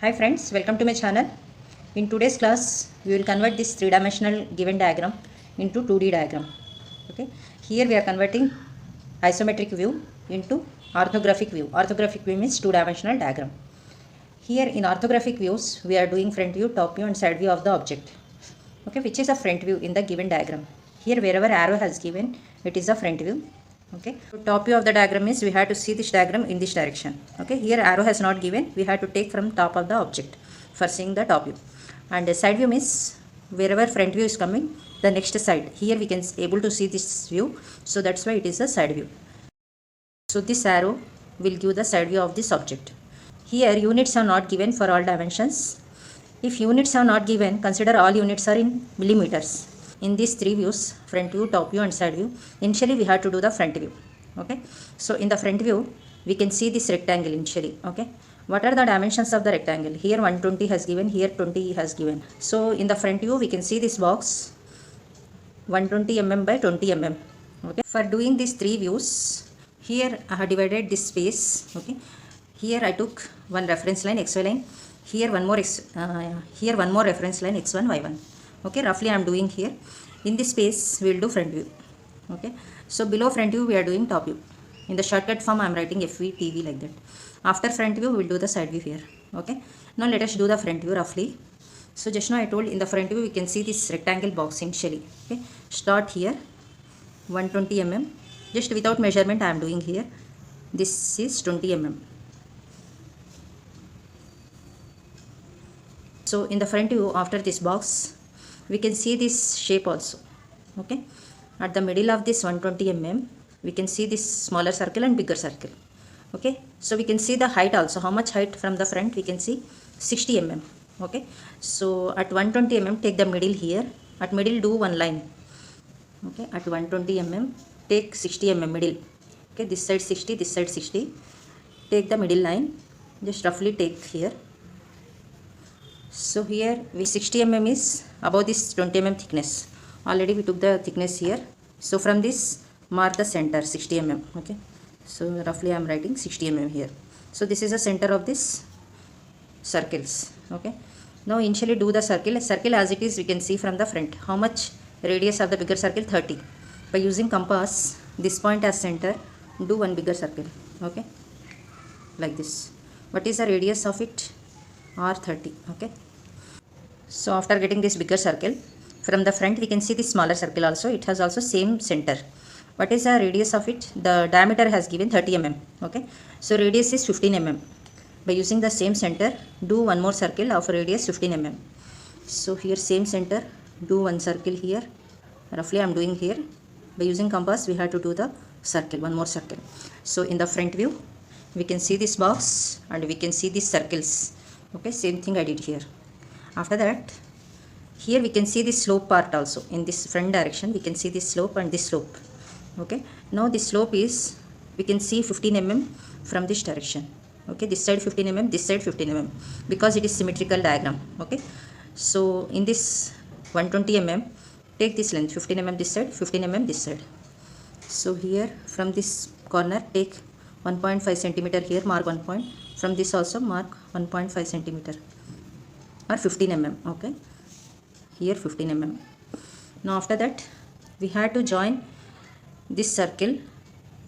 Hi friends, welcome to my channel. In today's class, we will convert this three-dimensional given diagram into 2D diagram. Okay. Here we are converting isometric view into orthographic view. Orthographic view means two-dimensional diagram. Here in orthographic views, we are doing front view, top view and side view of the object. Okay, which is a front view in the given diagram. Here wherever arrow has given, it is a front view. Okay, so top view of the diagram is we have to see this diagram in this direction. Okay, here arrow has not given, we have to take from top of the object for seeing the top view. And the side view means wherever front view is coming, the next side. Here we can able to see this view, so that's why it is a side view. So this arrow will give the side view of this object. Here units are not given for all dimensions. If units are not given, consider all units are in millimeters. In these three views, front view, top view and side view, initially we have to do the front view. Okay, so in the front view we can see this rectangle initially. Okay, what are the dimensions of the rectangle? Here 120 has given, here 20 has given. So in the front view we can see this box 120 mm by 20 mm. Okay, for doing these three views, here I have divided this space. Okay, here I took one reference line, xy line. Here one more reference line, x1, y1. Okay, roughly I am doing here. In this space we will do front view. Okay, so below front view we are doing top view. In the shortcut form I am writing FVTV like that. After front view we will do the side view here. Okay, now let us do the front view roughly. So just now I told in the front view we can see this rectangle box initially. Okay, start here 120 mm. Just without measurement I am doing here. This is 20 mm. So in the front view, after this box, we can see this shape also. Okay, at the middle of this 120 mm, we can see this smaller circle and bigger circle. Okay, so we can see the height also. How much height from the front? We can see 60 mm. Okay, so at 120 mm, take the middle here. At middle, do one line. Okay, at 120 mm, take 60 mm middle. Okay, this side 60, this side 60. Take the middle line. Just roughly take here. So here we 60 mm is above this 20 mm thickness. Already we took the thickness here. So from this mark the center 60 mm. Okay, so roughly I am writing 60 mm here. So this is the center of this circles. Okay, now initially do the circle. Circle as it is we can see from the front. How much radius of the bigger circle? 30. By using compass, this point as center, do one bigger circle. Okay, like this. What is the radius of it? R30. Okay, so after getting this bigger circle, from the front we can see this smaller circle also. It has also same center. What is the radius of it? The diameter has given 30 mm. Okay, so radius is 15 mm. By using the same center, do one more circle of radius 15 mm. So here same center, do one circle here. Roughly I am doing here. By using compass we have to do the circle, one more circle. So in the front view we can see this box and we can see these circles. Okay, same thing I did here. After that, here we can see the slope part also. In this front direction we can see this slope and this slope. Okay, now this slope is, we can see 15 mm from this direction. Okay, this side 15 mm, this side 15 mm, because it is symmetrical diagram. Okay, so in this 120 mm, take this length 15 mm this side, 15 mm this side. So here from this corner take 1.5 centimeter here, mark 1 point. From this also mark 1.5 centimeter or 15 mm. Okay, here 15 mm. Now after that we have to join this circle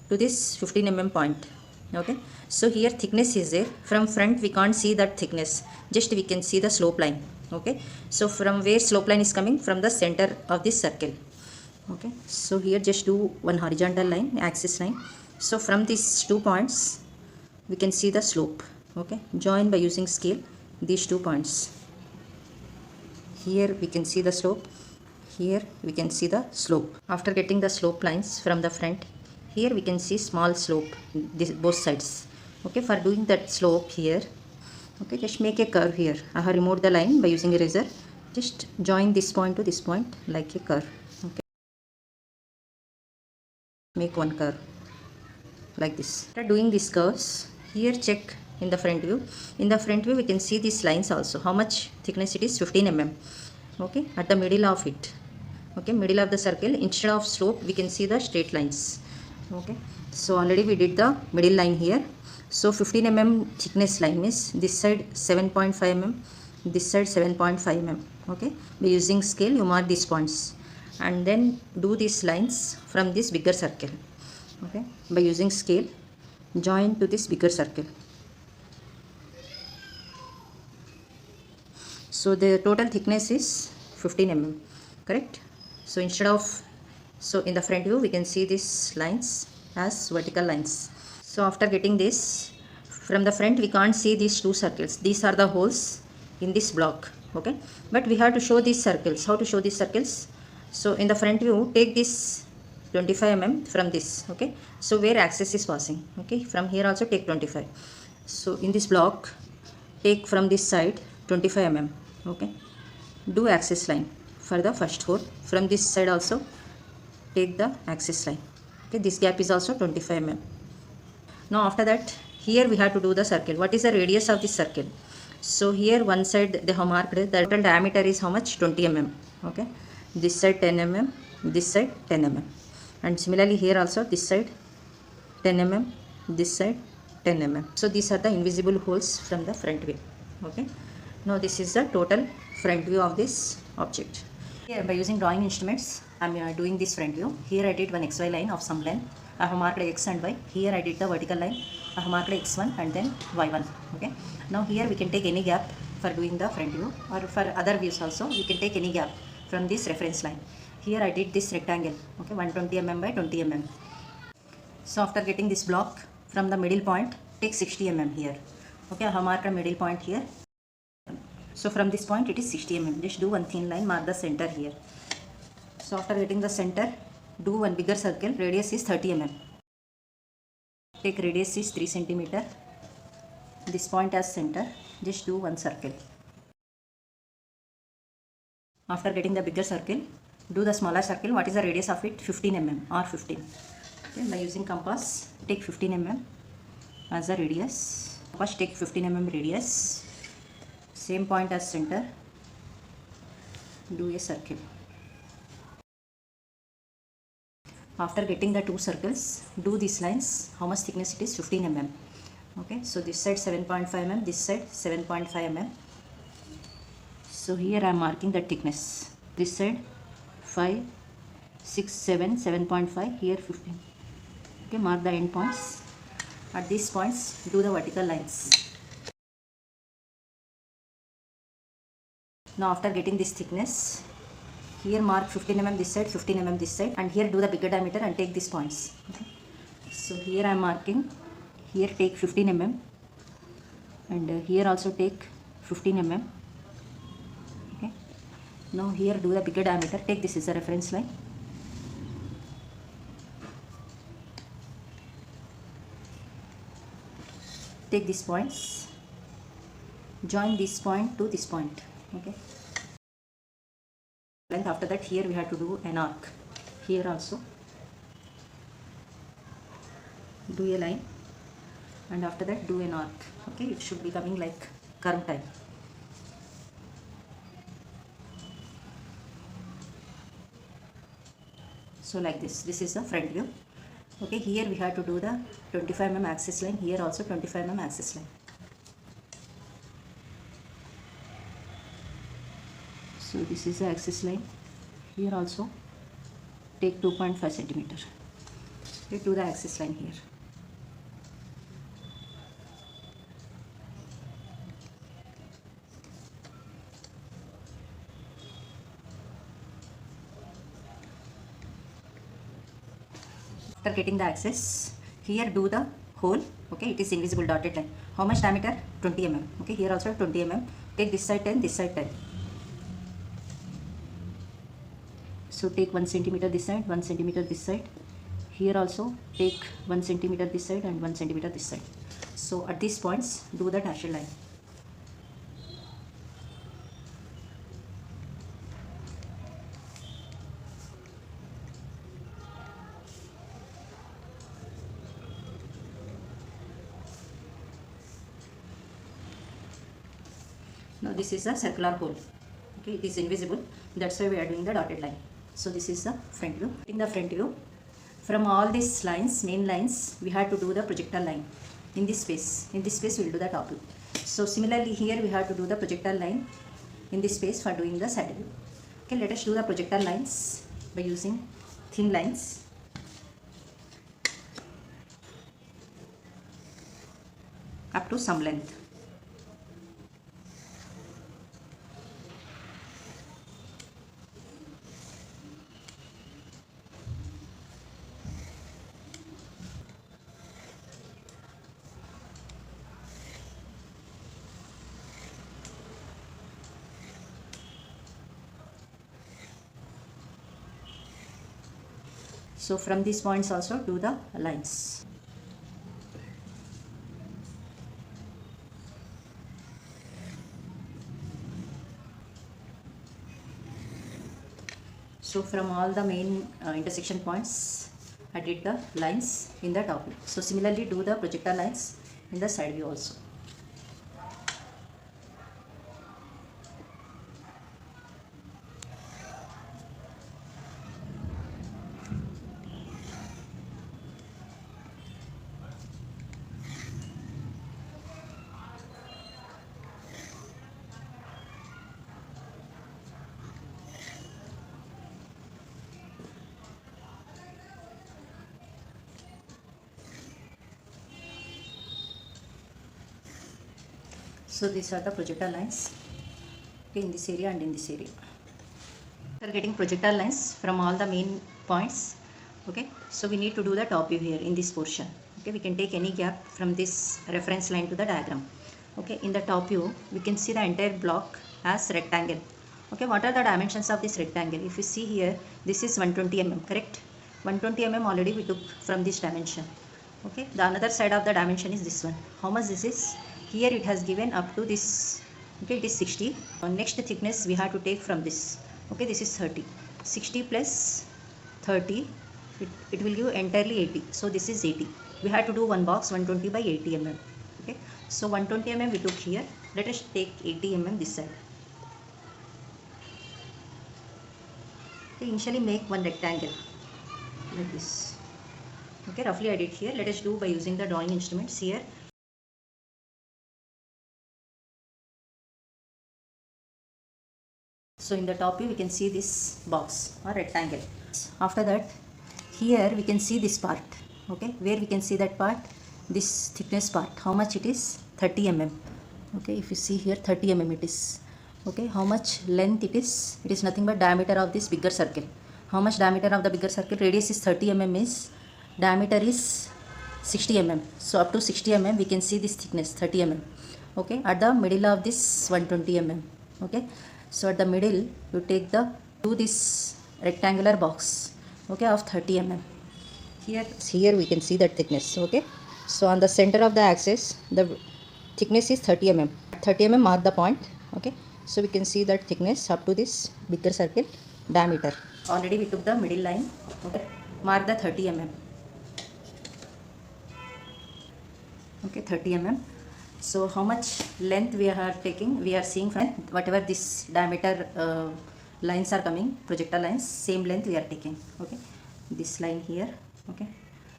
to this 15 mm point. Okay, so here thickness is there. From front we can't see that thickness, just we can see the slope line. Okay, so from where slope line is coming? From the center of this circle. Okay, so here just do one horizontal line, axis line. So from these 2 points we can see the slope. Okay, join by using scale these 2 points. Here we can see the slope, here we can see the slope. After getting the slope lines from the front, here we can see small slope, this both sides. Okay, for doing that slope here, okay, just make a curve here. I have removed the line by using eraser. Just join this point to this point like a curve. Okay, make one curve like this. After doing these curves, here check in the front view. In the front view we can see these lines also. How much thickness it is? 15 mm. Okay, at the middle of it. Okay, middle of the circle, instead of slope we can see the straight lines. Okay, so already we did the middle line here. So 15 mm thickness line means this side 7.5 mm, this side 7.5 mm. Okay, by using scale you mark these points and then do these lines from this bigger circle. Okay, by using scale join to this bigger circle. So the total thickness is 15 mm, correct? So instead of, so in the front view we can see these lines as vertical lines. So after getting this, from the front we can't see these two circles. These are the holes in this block. Okay, but we have to show these circles. How to show these circles? So in the front view, take this 25 mm from this. Okay, so where axis is passing. Okay, from here also take 25. So in this block, take from this side 25 mm. Okay, do axis line for the first hole. From this side also take the axis line. Okay, this gap is also 25 mm. Now after that, here we have to do the circle. What is the radius of this circle? So here one side they have marked the total diameter is how much? 20 mm. Okay, this side 10 mm, this side 10 mm, and similarly here also this side 10 mm, this side 10 mm. So these are the invisible holes from the front view. Okay, now this is the total front view of this object. Here by using drawing instruments I am doing this front view. Here I did one xy line of some length. I have marked x and y. Here I did the vertical line. I have marked x1 and then y1. Okay, now here we can take any gap for doing the front view, or for other views also we can take any gap from this reference line. Here I did this rectangle. Okay, 120 mm by 20 mm. So after getting this block, from the middle point take 60 mm here. Okay, I have marked a middle point here. So from this point it is 60 mm. Just do one thin line, mark the center here. So after getting the center, do one bigger circle. Radius is 30 mm. Take radius is 3 cm. This point as center. Just do one circle. After getting the bigger circle, do the smaller circle. What is the radius of it? 15 mm or 15. Okay, by using compass, take 15 mm as a radius. First take 15 mm radius. Same point as center. Do a circle. After getting the two circles, do these lines. How much thickness it is? 15 mm. Okay, so this side 7.5 mm, this side 7.5 mm. So here I am marking the thickness. This side 5, 6, 7, 7.5, here 15. Okay, mark the end points. At these points, do the vertical lines. Now after getting this thickness, here mark 15 mm this side, 15 mm this side, and here do the bigger diameter and take these points. Okay. So here I am marking, here take 15 mm, and here also take 15 mm. Okay. Now here do the bigger diameter, take this as a reference line. Take these points, join this point to this point. Okay. And after that, here we have to do an arc. Here also do a line, and after that do an arc. Okay, it should be coming like curve type. So like this is the front view. Okay, here we have to do the 25 mm axis line, here also 25 mm axis line. So this is the axis line. Here also take 2.5 cm. Okay, do the axis line here. After getting the axis, here do the hole. Okay, it is invisible dotted line. How much diameter? 20 mm. Okay, here also 20 mm. Take this side 10, this side 10. So take 1 cm this side, 1 cm this side. Here also take 1 cm this side and 1 cm this side. So at these points do the dashed line. Now this is a circular hole. Okay, it is invisible. That's why we are doing the dotted line. So this is the front view. In the front view, from all these lines, main lines, we have to do the projectile line. in this space. In this space we will do the top view. So similarly here we have to do the projectile line in this space for doing the side view. Okay, let us do the projectile lines by using thin lines. Up to some length. So from these points also do the lines. So from all the main intersection points I did the lines in the top view. So similarly do the projectile lines in the side view also. So these are the projectile lines, okay, in this area and in this area. We are getting projectile lines from all the main points. Okay, so we need to do the top view here in this portion. Okay, we can take any gap from this reference line to the diagram. Okay, in the top view we can see the entire block as rectangle. Okay, what are the dimensions of this rectangle? If you see here, this is 120 mm, correct? 120 mm already we took from this dimension. Okay, the another side of the dimension is this one. How much this is? Here it has given up to this. Okay, it is 60. Next thickness we have to take from this. Okay, this is 30. 60 plus 30, it will give entirely 80. So this is 80. We have to do one box 120 by 80 mm. Okay, so 120 mm we took here. Let us take 80 mm this side. Okay, initially make one rectangle like this. Okay, roughly I did here. Let us do by using the drawing instruments here. So in the top view we can see this box or rectangle. After that here we can see this part. Okay, where we can see that part, this thickness part, how much it is? 30 mm. Okay, if you see here 30 mm it is. Okay, how much length it is? It is nothing but diameter of this bigger circle. How much diameter of the bigger circle? Radius is 30 mm, is diameter is 60 mm. So up to 60 mm we can see this thickness 30 mm. Okay, at the middle of this 120 mm. Okay, so at the middle you take the do this rectangular box, okay, of 30 mm. Here we can see that thickness. Okay, so on the center of the axis the thickness is 30 mm. 30 mm mark the point. Okay, so we can see that thickness up to this bigger circle diameter. Already we took the middle line. Okay, mark the 30 mm. Okay, 30 mm. So how much length we are taking? We are seeing from whatever this diameter lines are coming, projectile lines, same length we are taking. Okay, this line here. Okay,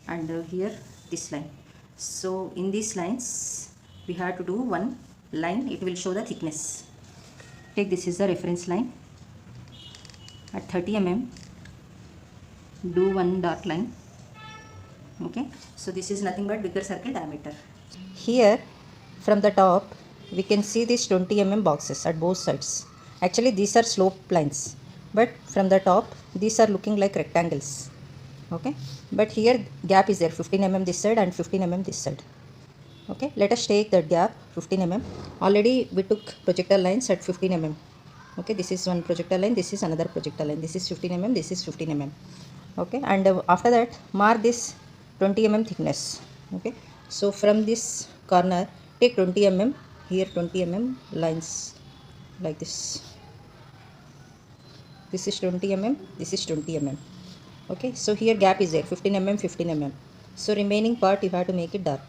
and here this line. So in these lines we have to do one line. It will show the thickness. Take this is the reference line. At 30 mm do one dark line. Okay, so this is nothing but bigger circle diameter. Here from the top we can see these 20 mm boxes at both sides. Actually these are slope lines, but from the top these are looking like rectangles. Okay, but here gap is there, 15 mm this side and 15 mm this side. Okay, let us take that gap 15 mm. Already we took projectile lines at 15 mm. Okay, this is one projectile line, this is another projectile line, this is 15 mm, this is 15 mm. Okay, and after that mark this 20 mm thickness. Okay, so from this corner take 20 mm, here 20 mm lines like this. This is 20 mm, this is 20 mm. Okay, so here gap is there, 15 mm, 15 mm. So remaining part you have to make it dark.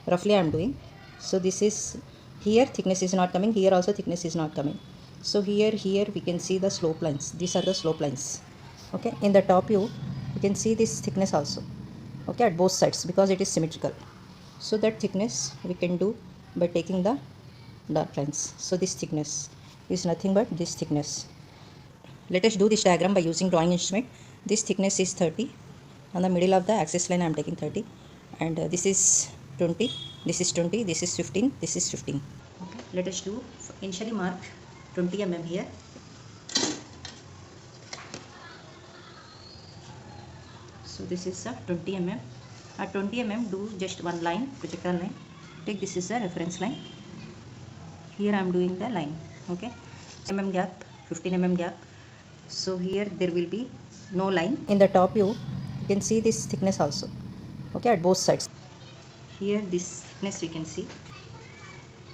Roughly I am doing. So this is here thickness is not coming, here also thickness is not coming. So here we can see the slope lines. These are the slope lines. Okay, in the top view you can see this thickness also. Okay, at both sides because it is symmetrical. So that thickness we can do by taking the dark lines. So this thickness is nothing but this thickness. Let us do this diagram by using drawing instrument. This thickness is 30. On the middle of the axis line I am taking 30, and this is 20, this is 20, this is 15, this is 15. Okay, let us do initially mark 20 mm here. So this is a 20 mm. At 20 mm do just one line, projectile line. Take this is a reference line. Here I am doing the line. Okay, mm gap, 15 mm gap. So here there will be no line. In the top view you can see this thickness also. Okay, at both sides. Here this thickness we can see.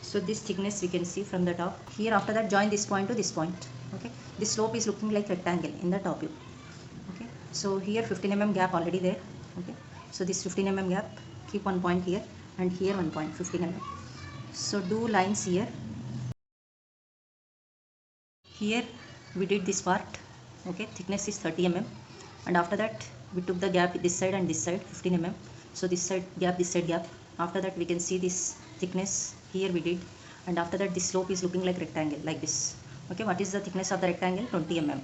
So this thickness we can see from the top. Here after that join this point to this point. Okay, this slope is looking like rectangle in the top view. Okay, so here 15 mm gap already there. Okay, so this 15 mm gap, keep one point here and here one point, 15 mm. So do lines here. Here we did this part. Okay, thickness is 30 mm, and after that we took the gap this side and this side 15 mm. So this side gap, this side gap. After that we can see this thickness here we did, and after that this slope is looking like rectangle like this. Okay, what is the thickness of the rectangle? 20 mm.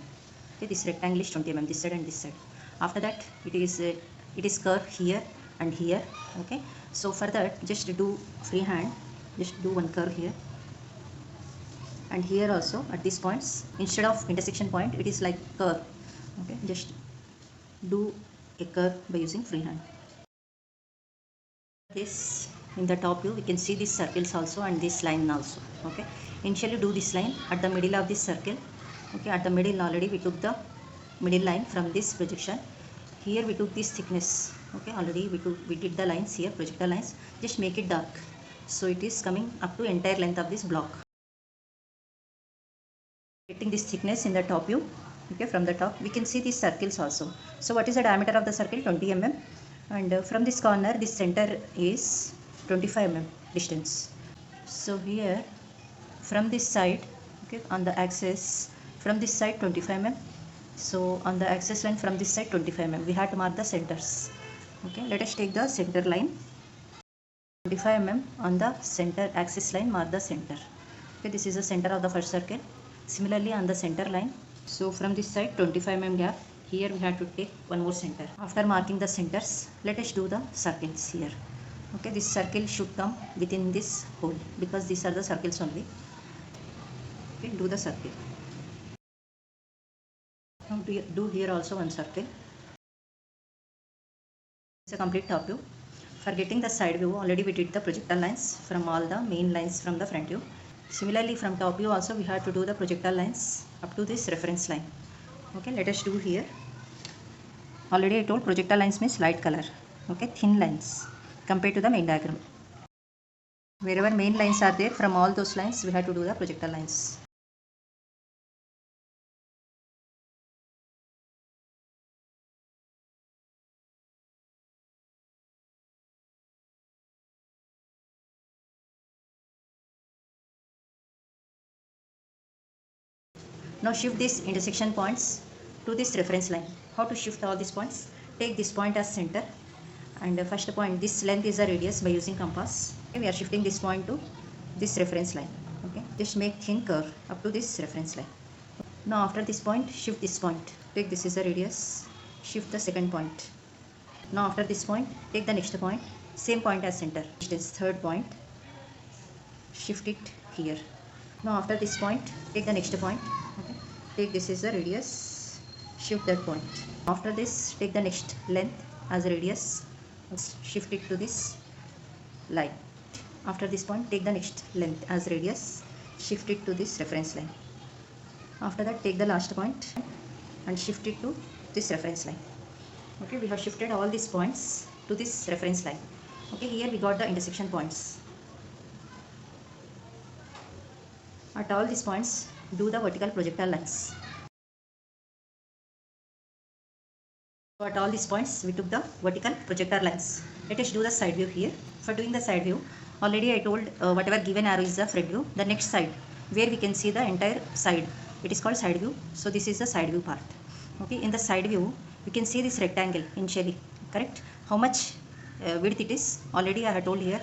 Okay, this rectangle is 20 mm, this side and this side. After that it is curve here and here. Okay, so for that just do freehand, just do one curve here, and here also at these points instead of intersection point it is like curve. Okay, just do a curve by using freehand. This in the top view we can see these circles also and this line also. Okay, initially do this line at the middle of this circle. Okay, at the middle already we took the middle line from this projection. Here we took this thickness. Okay, already we did the lines here, projectile lines. Just make it dark so it is coming up to entire length of this block. Getting this thickness in the top view. Okay, from the top we can see these circles also. So what is the diameter of the circle? 20 mm, and from this corner this center is 25 mm distance. So here from this side, okay, on the axis from this side 25 mm. So on the axis line from this side 25 mm, we have to mark the centers. Okay, let us take the center line. 25 mm on the center axis line, mark the center. Okay, this is the center of the first circle. Similarly on the center line, so from this side 25 mm gap, here we have to take one more center. After marking the centers, let us do the circles here. Okay, this circle should come within this hole because these are the circles only. Okay, do the circle. Now do here also one circle. It's a complete top view. For getting the side view, already we did the projectile lines from all the main lines from the front view. Similarly from top view also we have to do the projectile lines up to this reference line. Okay, let us do here. Already I told projectile lines means light color. Okay, thin lines compared to the main diagram. Wherever main lines are there, from all those lines we have to do the projectile lines. Now shift these intersection points to this reference line. How to shift all these points? Take this point as center, and first point, this length is a radius by using compass. Okay, we are shifting this point to this reference line. Okay, just make thin curve up to this reference line. Now after this point, shift this point. Take this is a radius, shift the second point. Now after this point, take the next point, same point as center. This third point, shift it here. Now after this point, take the next point. Okay, take this is a radius, shift that point. After this, take the next length as a radius, shift it to this line. After this point, take the next length as radius, shift it to this reference line. After that, take the last point and shift it to this reference line. Okay, we have shifted all these points to this reference line. Okay, here we got the intersection points. At all these points, do the vertical projectile lines. So at all these points, we took the vertical projectile lines. Let us do the side view here. For doing the side view, already I told whatever given arrow is the front view. The next side, where we can see the entire side, it is called side view. So this is the side view part. Okay, in the side view, we can see this rectangle initially, correct? How much width it is already I have told here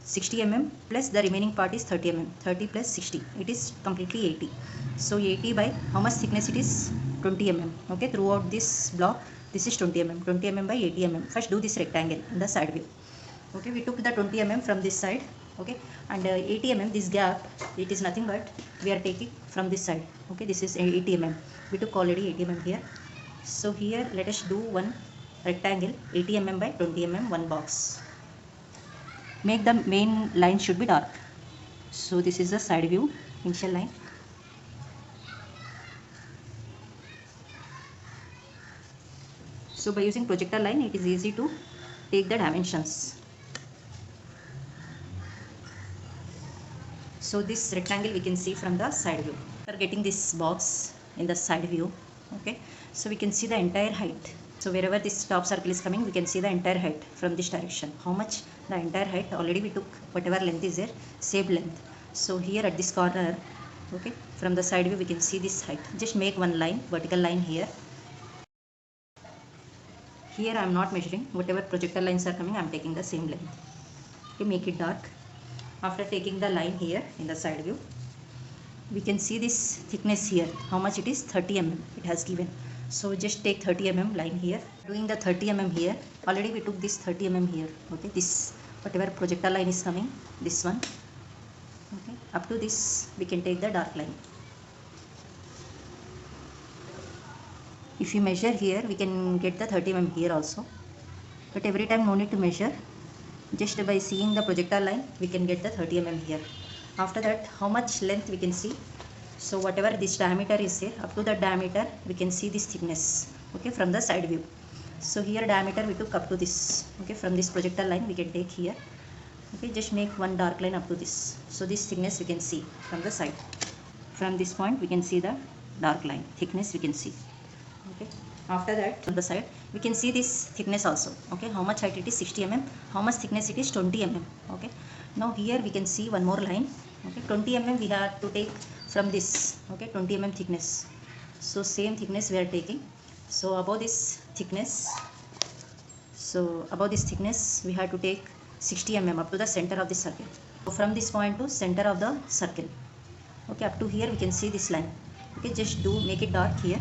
60 mm plus the remaining part is 30 mm. 30 plus 60, it is completely 80. So 80 by how much thickness it is? 20 mm. Okay, throughout this block this is 20 mm. 20 mm by 80 mm. First do this rectangle in the side view. Okay, we took the 20 mm from this side. Okay, and 80 mm, this gap, it is nothing but we are taking from this side. Okay, this is 80 mm. We took already 80 mm here. So here let us do one rectangle 80 mm by 20 mm, one box. Make the main line should be dark. So this is the side view initial line. So by using projector line it is easy to take the dimensions. So this rectangle we can see from the side view. After getting this box in the side view, okay, so we can see the entire height. So wherever this top circle is coming, we can see the entire height from this direction. How much? The entire height already we took whatever length is there, same length. So here at this corner, okay, from the side view we can see this height. Just make one line, vertical line here. Here I am not measuring, whatever projector lines are coming I am taking the same length. Okay, make it dark. After taking the line here in the side view, we can see this thickness here, how much it is? 30 mm it has given. So just take 30 mm line here. Doing the 30 mm here, already we took this 30 mm here. Okay, this whatever projector line is coming, this one. Okay, up to this we can take the dark line. If you measure here, we can get the 30 mm here also, but every time no need to measure. Just by seeing the projector line we can get the 30 mm here. After that, how much length we can see? So whatever this diameter is here, up to the diameter we can see this thickness, okay, from the side view. So here diameter we took up to this. Okay, from this projector line we can take here. Okay, just make one dark line up to this. So this thickness we can see from the side. From this point we can see the dark line thickness we can see. Okay, after that on the side we can see this thickness also. Okay, how much height it is? 60 mm. How much thickness it is? 20 mm. Okay, now here we can see one more line. Okay, 20 mm we have to take from this. Okay, 20 mm thickness. So same thickness we are taking. So above this thickness, we have to take 60 mm up to the center of the circle. So from this point to center of the circle. Okay, up to here we can see this line. Okay, just make it dark here.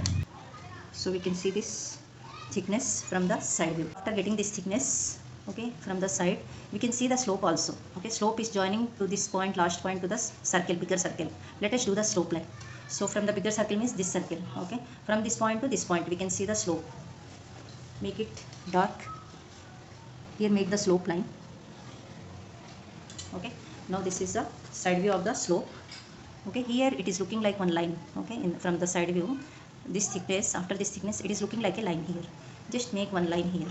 So we can see this thickness from the side view. After getting this thickness, okay, from the side we can see the slope also. Okay, slope is joining to this point, last point, to the circle, bigger circle. Let us do the slope line. So from the bigger circle means this circle. Okay, from this point to this point we can see the slope. Make it dark here, make the slope line. Okay, now this is the side view of the slope. Okay, here it is looking like one line. Okay, from the side view, this thickness, after this thickness it is looking like a line here. Just make one line here.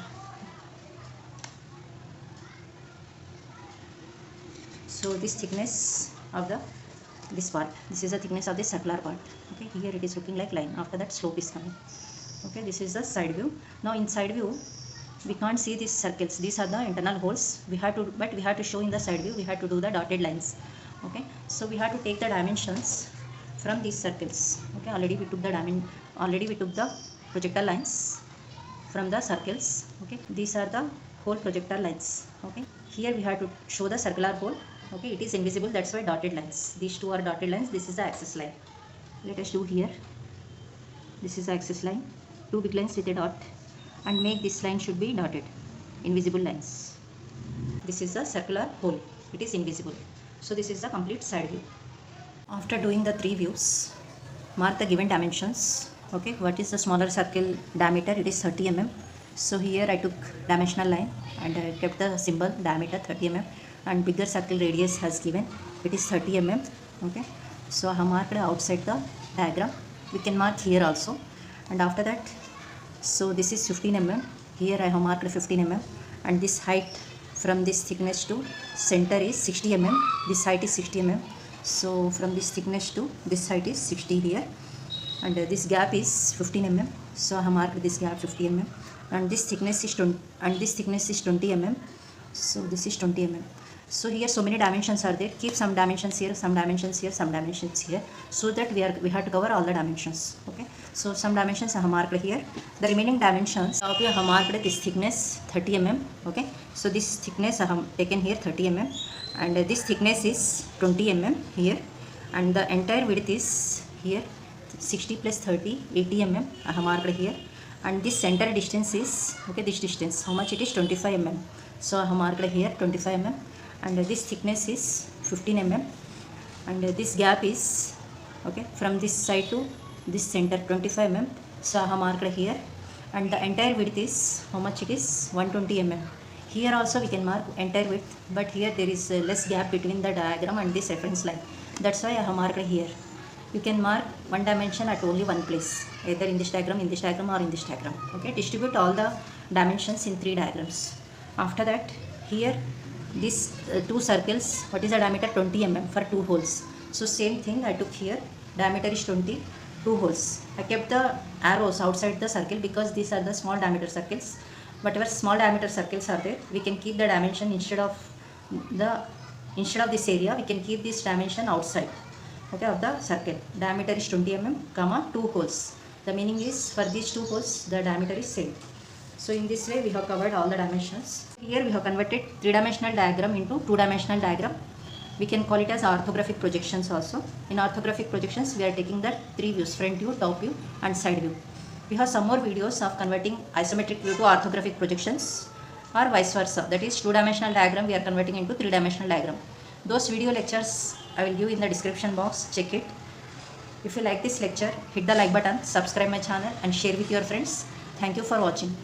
So this thickness of this part, this is the thickness of the circular part. Okay, here it is looking like line. After that slope is coming. Okay, this is the side view. Now in side view we can't see these circles, these are the internal holes. We have to show in the side view, we have to do the dotted lines. Okay, so we have to take the dimensions from these circles. Okay, already we took the projector lines from the circles. Okay, these are the whole projector lines. Okay, here we have to show the circular hole. Okay, it is invisible, that's why dotted lines. These two are dotted lines. This is the axis line. Let us do here. This is the axis line, two big lines with a dot, and make this line should be dotted, invisible lines. This is the circular hole, it is invisible. So this is the complete side view. After doing the three views, mark the given dimensions. Okay, what is the smaller circle diameter? It is 30 mm. So here I took dimensional line and I kept the symbol diameter 30 mm, and bigger circle radius has given, it is 30 mm. Okay, so I have marked outside the diagram. We can mark here also, and after that, so this is 15 mm. Here I have marked 15 mm, and this height from this thickness to center is 60 mm. This height is 60 mm. So from this thickness to this height is 60 here, and this gap is 15 mm. So I have marked this gap 50 mm, and this thickness is 20 mm. So this is 20 mm. So here so many dimensions are there. Keep some dimensions here, some dimensions here, some dimensions here, so that we have to cover all the dimensions. Okay. So some dimensions are marked here. The remaining dimensions we have marked this thickness 30 mm. Okay. So this thickness I have taken here 30 mm, and this thickness is 20 mm here, and the entire width is here 60 plus 30 80 mm I have marked here, and this center distance is, okay, this distance how much it is 25 mm. So I have marked here 25 mm, and this thickness is 15 mm, and this gap is, okay, from this side to this center 25 mm. So I have marked here, and the entire width is how much it is 120 mm. Here also we can mark entire width, but here there is less gap between the diagram and this reference line. That's why I have marked here. You can mark one dimension at only one place, either in this diagram, or in this diagram. Okay, distribute all the dimensions in 3 diagrams. After that, here these 2 circles, what is the diameter? 20 mm for 2 holes. So same thing I took here, diameter is 20, 2 holes. I kept the arrows outside the circle because these are the small diameter circles. Whatever small diameter circles are there, we can keep the dimension instead of this area, we can keep this dimension outside, okay, of the circle. Diameter is 20 mm, comma 2 holes. The meaning is for these 2 holes the diameter is same. So in this way we have covered all the dimensions. Here we have converted 3-dimensional diagram into 2-dimensional diagram. We can call it as orthographic projections also. In orthographic projections we are taking the 3 views, front view, top view and side view. We have some more videos of converting isometric view to orthographic projections, or vice versa. That is 2-dimensional diagram we are converting into 3-dimensional diagram. Those video lectures I will give in the description box. Check it. If you like this lecture, hit the like button, subscribe my channel and share with your friends. Thank you for watching.